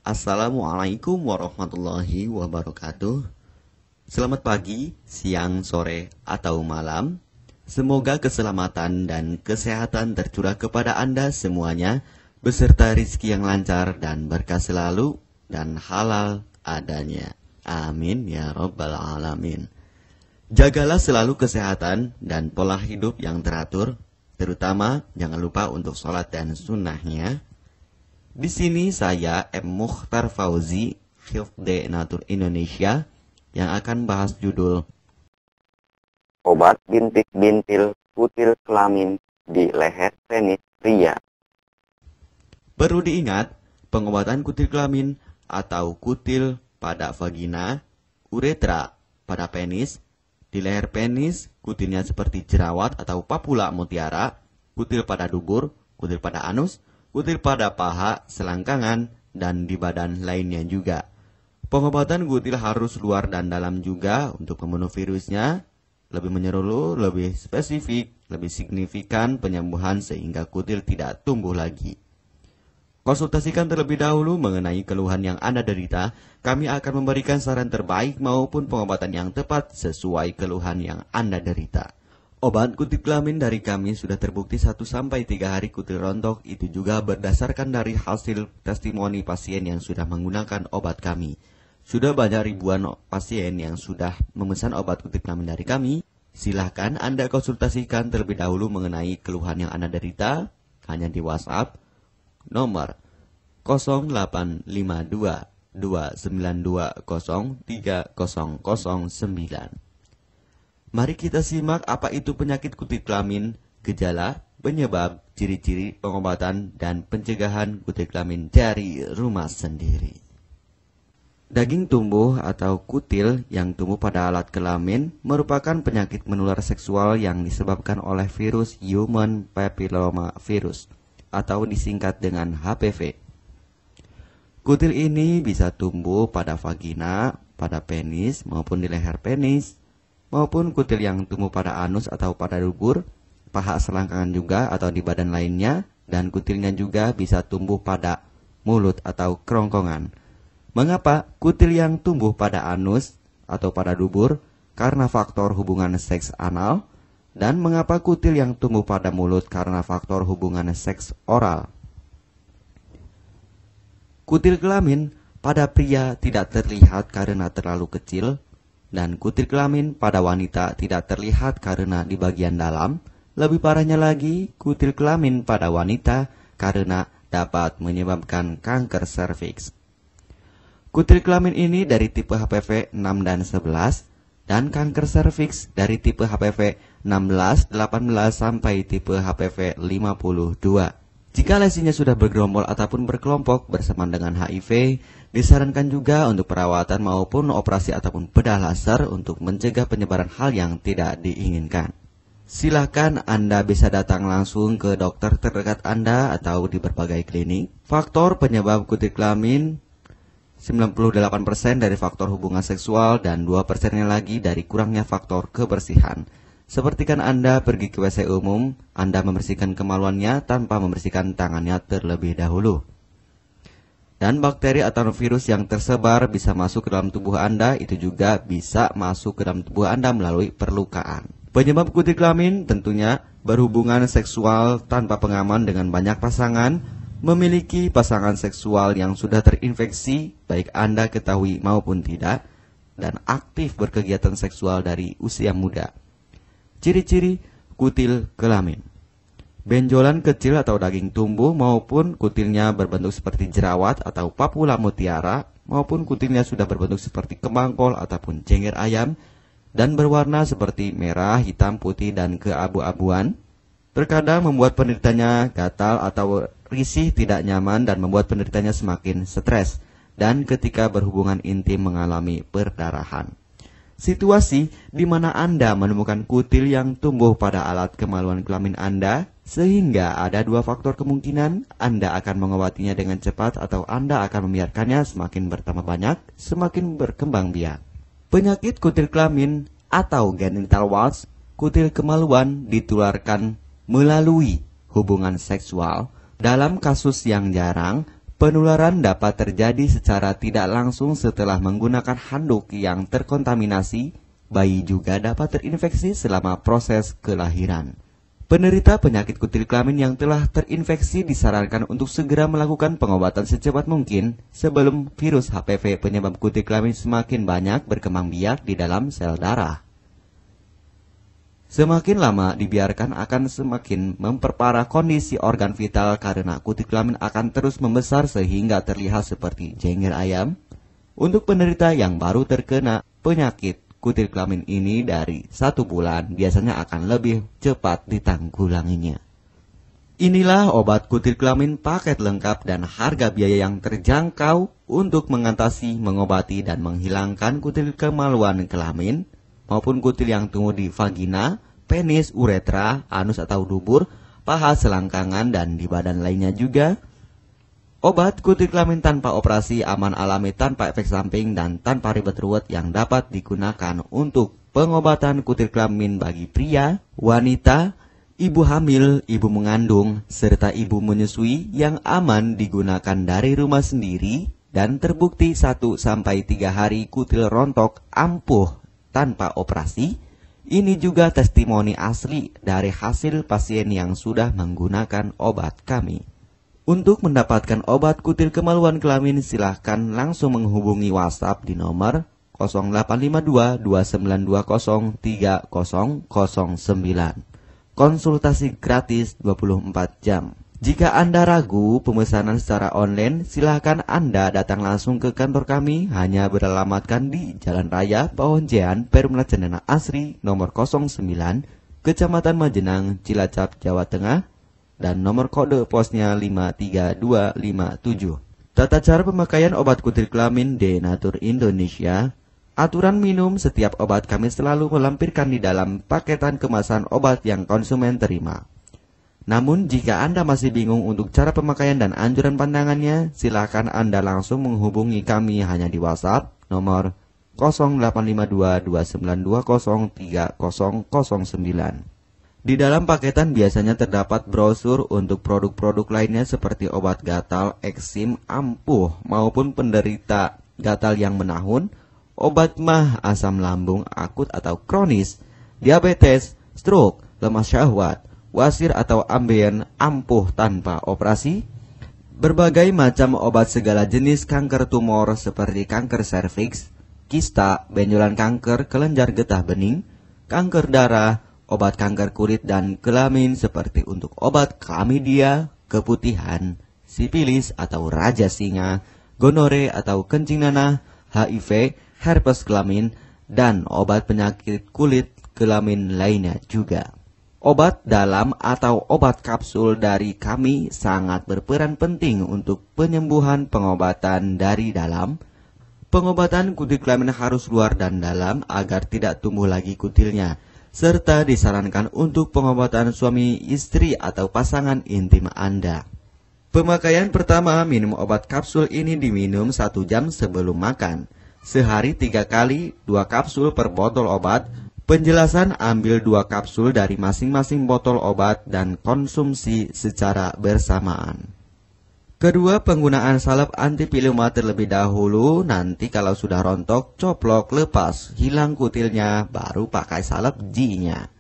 Assalamualaikum warahmatullahi wabarakatuh. Selamat pagi, siang, sore, atau malam. Semoga keselamatan dan kesehatan tercurah kepada Anda semuanya, beserta rizki yang lancar dan berkah selalu, dan halal adanya. Amin ya rabbal alamin. Jagalah selalu kesehatan dan pola hidup yang teratur, terutama jangan lupa untuk sholat dan sunnahnya. Di sini saya M. Mukhtar Fauzi, Hifdz Natur Indonesia, yang akan bahas judul Obat bintik-bintil kutil kelamin di leher penis pria. Perlu diingat, pengobatan kutil kelamin atau kutil pada vagina, uretra pada penis, di leher penis, kutilnya seperti jerawat atau papula mutiara, kutil pada dubur, kutil pada anus, kutil pada paha, selangkangan, dan di badan lainnya juga. Pengobatan kutil harus luar dan dalam juga untuk membunuh virusnya, lebih menyeluruh, lebih spesifik, lebih signifikan penyembuhan sehingga kutil tidak tumbuh lagi. Konsultasikan terlebih dahulu mengenai keluhan yang Anda derita, kami akan memberikan saran terbaik maupun pengobatan yang tepat sesuai keluhan yang Anda derita. Obat kutil kelamin dari kami sudah terbukti 1-3 hari kutil rontok, itu juga berdasarkan dari hasil testimoni pasien yang sudah menggunakan obat kami. Sudah banyak ribuan pasien yang sudah memesan obat kutil kelamin dari kami. Silahkan Anda konsultasikan terlebih dahulu mengenai keluhan yang Anda derita, hanya di WhatsApp nomor 0852 292 0309. Mari kita simak apa itu penyakit kutil kelamin, gejala, penyebab, ciri-ciri, pengobatan, dan pencegahan kutil kelamin dari rumah sendiri. Daging tumbuh atau kutil yang tumbuh pada alat kelamin merupakan penyakit menular seksual yang disebabkan oleh virus Human Papilloma Virus atau disingkat dengan HPV. Kutil ini bisa tumbuh pada vagina, pada penis maupun di leher penis, maupun kutil yang tumbuh pada anus atau pada dubur, paha selangkangan juga atau di badan lainnya, dan kutilnya juga bisa tumbuh pada mulut atau kerongkongan. Mengapa kutil yang tumbuh pada anus atau pada dubur? Karena faktor hubungan seks anal. Dan mengapa kutil yang tumbuh pada mulut? Karena faktor hubungan seks oral. Kutil kelamin pada pria tidak terlihat karena terlalu kecil, dan kutil kelamin pada wanita tidak terlihat karena di bagian dalam. Lebih parahnya lagi, kutil kelamin pada wanita karena dapat menyebabkan kanker serviks. Kutil kelamin ini dari tipe HPV 6 dan 11, dan kanker serviks dari tipe HPV 16, 18 sampai tipe HPV 52. Jika lesinya sudah bergerombol ataupun berkelompok bersamaan dengan HIV, disarankan juga untuk perawatan maupun operasi ataupun bedah laser untuk mencegah penyebaran hal yang tidak diinginkan. Silakan Anda bisa datang langsung ke dokter terdekat Anda atau di berbagai klinik. Faktor penyebab kutil kelamin 98% dari faktor hubungan seksual dan 2%-nya lagi dari kurangnya faktor kebersihan. Sepertikan Anda pergi ke WC umum, Anda membersihkan kemaluannya tanpa membersihkan tangannya terlebih dahulu. Dan bakteri atau virus yang tersebar bisa masuk ke dalam tubuh Anda, itu juga bisa masuk ke dalam tubuh Anda melalui perlukaan. Penyebab kutil kelamin tentunya berhubungan seksual tanpa pengaman dengan banyak pasangan, memiliki pasangan seksual yang sudah terinfeksi, baik Anda ketahui maupun tidak, dan aktif berkegiatan seksual dari usia muda. Ciri-ciri kutil kelamin: benjolan kecil atau daging tumbuh maupun kutilnya berbentuk seperti jerawat atau papula mutiara, maupun kutilnya sudah berbentuk seperti kembang kol ataupun cengger ayam dan berwarna seperti merah, hitam, putih, dan keabu-abuan. Terkadang membuat penderitanya gatal atau risih, tidak nyaman, dan membuat penderitanya semakin stres, dan ketika berhubungan intim mengalami perdarahan. Situasi di mana Anda menemukan kutil yang tumbuh pada alat kemaluan kelamin Anda, sehingga ada 2 faktor kemungkinan: Anda akan mengobatinya dengan cepat atau Anda akan membiarkannya semakin bertambah banyak, semakin berkembang biak. Penyakit kutil kelamin atau genital warts, kutil kemaluan, ditularkan melalui hubungan seksual. Dalam kasus yang jarang, Penularan dapat terjadi secara tidak langsung setelah menggunakan handuk yang terkontaminasi. Bayi juga dapat terinfeksi selama proses kelahiran. Penderita penyakit kutil kelamin yang telah terinfeksi disarankan untuk segera melakukan pengobatan secepat mungkin sebelum virus HPV penyebab kutil kelamin semakin banyak berkembang biak di dalam sel darah. Semakin lama dibiarkan akan semakin memperparah kondisi organ vital karena kutil kelamin akan terus membesar sehingga terlihat seperti jengger ayam. Untuk penderita yang baru terkena penyakit kutil kelamin ini dari 1 bulan biasanya akan lebih cepat ditanggulanginya. Inilah obat kutil kelamin paket lengkap dan harga biaya yang terjangkau untuk mengatasi, mengobati, dan menghilangkan kutil kemaluan kelamin maupun kutil yang tumbuh di vagina, penis, uretra, anus atau dubur, paha, selangkangan, dan di badan lainnya juga. Obat kutil kelamin tanpa operasi, aman alami, tanpa efek samping, dan tanpa ribet ruwet yang dapat digunakan untuk pengobatan kutil kelamin bagi pria, wanita, ibu hamil, ibu mengandung, serta ibu menyusui yang aman digunakan dari rumah sendiri dan terbukti 1-3 hari kutil rontok ampuh tanpa operasi. Ini juga testimoni asli dari hasil pasien yang sudah menggunakan obat kami. Untuk mendapatkan obat kutil kemaluan kelamin silahkan langsung menghubungi WhatsApp di nomor 0852 2920 3009. Konsultasi gratis 24 jam. Jika Anda ragu pemesanan secara online, silakan Anda datang langsung ke kantor kami, hanya beralamatkan di Jalan Raya Pahonjean, Perumna Cendana Asri, nomor 09, Kecamatan Majenang, Cilacap, Jawa Tengah, dan nomor kode posnya 53257. Tata cara pemakaian obat kutil kelamin Denatur Indonesia. Aturan minum setiap obat kami selalu melampirkan di dalam paketan kemasan obat yang konsumen terima. Namun, jika Anda masih bingung untuk cara pemakaian dan anjuran pandangannya, silakan Anda langsung menghubungi kami hanya di WhatsApp nomor 0852 2920 3009. Di dalam paketan biasanya terdapat brosur untuk produk-produk lainnya seperti obat gatal, eksim, ampuh, maupun penderita gatal yang menahun, obat mah, asam lambung akut atau kronis, diabetes, stroke, lemah syahwat, wasir atau ambien ampuh tanpa operasi, berbagai macam obat segala jenis kanker tumor seperti kanker serviks, kista, benjolan kanker, kelenjar getah bening, kanker darah, obat kanker kulit dan kelamin seperti untuk obat klamidia, keputihan, sipilis atau raja singa, gonore atau kencing nanah, HIV, herpes kelamin, dan obat penyakit kulit kelamin lainnya juga. Obat dalam atau obat kapsul dari kami sangat berperan penting untuk penyembuhan pengobatan dari dalam. Pengobatan kutil kelamin harus luar dan dalam agar tidak tumbuh lagi kutilnya, serta disarankan untuk pengobatan suami istri atau pasangan intim Anda. Pemakaian pertama, minum obat kapsul ini diminum 1 jam sebelum makan. Sehari 3 kali, 2 kapsul per botol obat. Penjelasan, ambil 2 kapsul dari masing-masing botol obat dan konsumsi secara bersamaan. Kedua, penggunaan salep antipiluma terlebih dahulu. Nanti kalau sudah rontok, coplok, lepas, hilang kutilnya, baru pakai salep G-nya.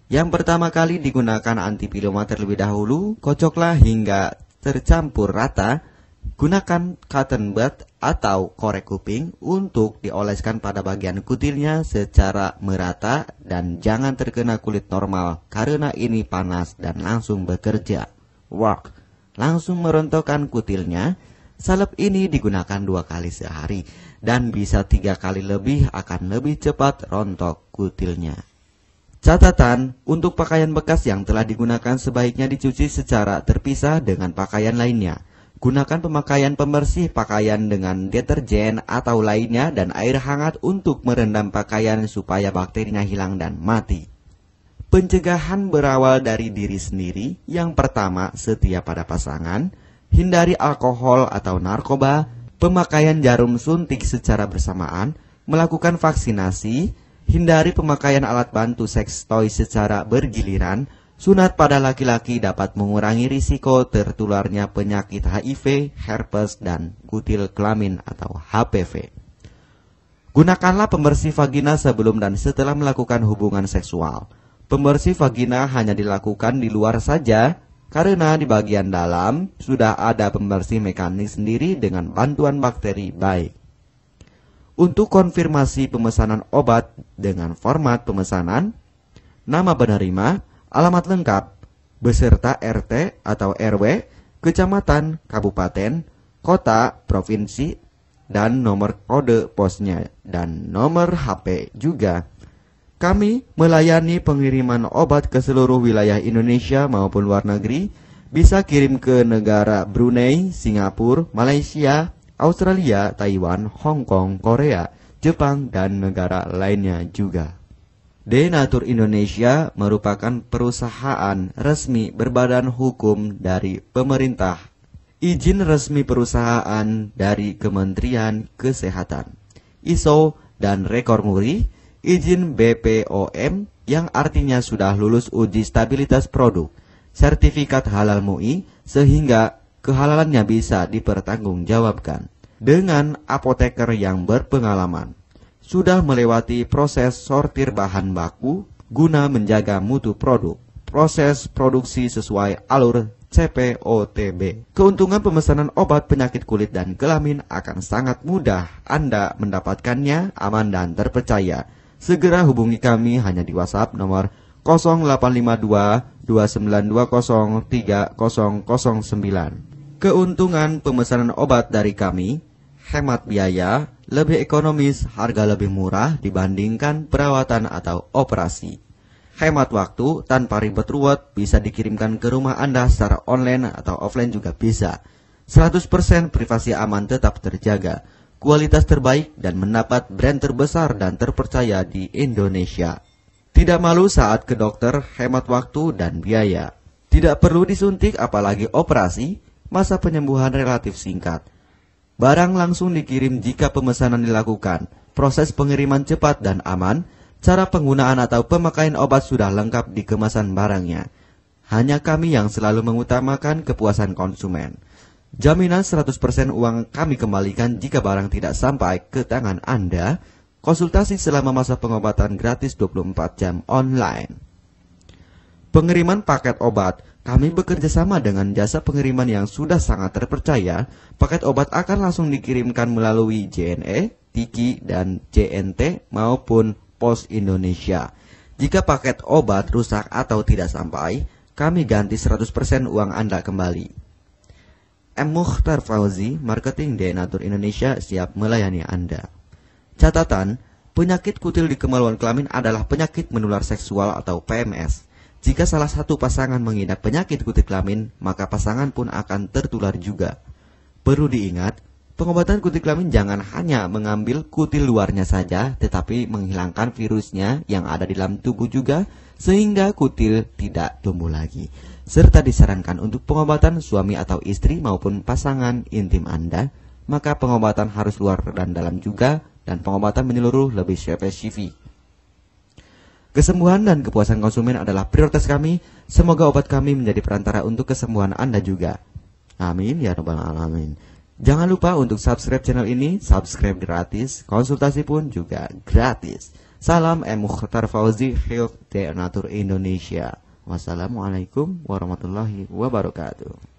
Yang pertama kali digunakan antipiluma terlebih dahulu, kocoklah hingga tercampur rata. Gunakan cotton bud atau korek kuping untuk dioleskan pada bagian kutilnya secara merata dan jangan terkena kulit normal karena ini panas dan langsung bekerja. Work, langsung merontokkan kutilnya. Salep ini digunakan 2 kali sehari dan bisa 3 kali lebih akan lebih cepat rontok kutilnya. Catatan, untuk pakaian bekas yang telah digunakan sebaiknya dicuci secara terpisah dengan pakaian lainnya. Gunakan pemakaian pembersih pakaian dengan deterjen atau lainnya dan air hangat untuk merendam pakaian supaya bakterinya hilang dan mati. Pencegahan berawal dari diri sendiri. Yang pertama, setia pada pasangan, hindari alkohol atau narkoba, pemakaian jarum suntik secara bersamaan, melakukan vaksinasi, hindari pemakaian alat bantu seks toy secara bergiliran, Sunat pada laki-laki dapat mengurangi risiko tertularnya penyakit HIV, herpes, dan kutil kelamin atau HPV. Gunakanlah pembersih vagina sebelum dan setelah melakukan hubungan seksual. Pembersih vagina hanya dilakukan di luar saja, karena di bagian dalam sudah ada pembersih mekanik sendiri dengan bantuan bakteri baik. Untuk konfirmasi pemesanan obat dengan format pemesanan, nama penerima, alamat lengkap, beserta RT atau RW, kecamatan, kabupaten, kota, provinsi, dan nomor kode posnya, dan nomor HP juga. Kami melayani pengiriman obat ke seluruh wilayah Indonesia maupun luar negeri, bisa kirim ke negara Brunei, Singapura, Malaysia, Australia, Taiwan, Hong Kong, Korea, Jepang, dan negara lainnya juga. Denatur Indonesia merupakan perusahaan resmi berbadan hukum dari pemerintah. Izin resmi perusahaan dari Kementerian Kesehatan, ISO dan rekor muri, izin BPOM yang artinya sudah lulus uji stabilitas produk, sertifikat halal MUI sehingga kehalalannya bisa dipertanggungjawabkan, dengan apoteker yang berpengalaman. Sudah melewati proses sortir bahan baku guna menjaga mutu produk, proses produksi sesuai alur CPOTB. Keuntungan pemesanan obat penyakit kulit dan kelamin akan sangat mudah. Anda mendapatkannya aman dan terpercaya. Segera hubungi kami hanya di WhatsApp nomor 0852 2920 3009. Keuntungan pemesanan obat dari kami: hemat biaya, lebih ekonomis, harga lebih murah dibandingkan perawatan atau operasi. Hemat waktu, tanpa ribet ruwet, bisa dikirimkan ke rumah Anda secara online atau offline juga bisa. 100% privasi aman tetap terjaga, kualitas terbaik, dan mendapat brand terbesar dan terpercaya di Indonesia. Tidak malu saat ke dokter, hemat waktu dan biaya. Tidak perlu disuntik apalagi operasi, masa penyembuhan relatif singkat. Barang langsung dikirim jika pemesanan dilakukan, proses pengiriman cepat dan aman, cara penggunaan atau pemakaian obat sudah lengkap di kemasan barangnya. Hanya kami yang selalu mengutamakan kepuasan konsumen. Jaminan 100% uang kami kembalikan jika barang tidak sampai ke tangan Anda. Konsultasi selama masa pengobatan gratis 24 jam online. Pengiriman paket obat. Kami bekerja sama dengan jasa pengiriman yang sudah sangat terpercaya. Paket obat akan langsung dikirimkan melalui JNE, Tiki, dan JNT maupun Pos Indonesia. Jika paket obat rusak atau tidak sampai, kami ganti 100% uang Anda kembali. M. Mukhtar Fauzi, Marketing Denatur Indonesia, siap melayani Anda. Catatan, penyakit kutil di kemaluan kelamin adalah penyakit menular seksual atau PMS. Jika salah satu pasangan mengidap penyakit kutil kelamin, maka pasangan pun akan tertular juga. Perlu diingat, pengobatan kutil kelamin jangan hanya mengambil kutil luarnya saja, tetapi menghilangkan virusnya yang ada di dalam tubuh juga, sehingga kutil tidak tumbuh lagi. Serta disarankan untuk pengobatan suami atau istri maupun pasangan intim Anda, maka pengobatan harus luar dan dalam juga, dan pengobatan menyeluruh lebih spesifik. Kesembuhan dan kepuasan konsumen adalah prioritas kami. Semoga obat kami menjadi perantara untuk kesembuhan Anda juga. Amin ya rabbal alamin. Jangan lupa untuk subscribe channel ini, subscribe gratis, konsultasi pun juga gratis. Salam M. Mukhtar Fauzi, Health Denatur Indonesia. Wassalamualaikum warahmatullahi wabarakatuh.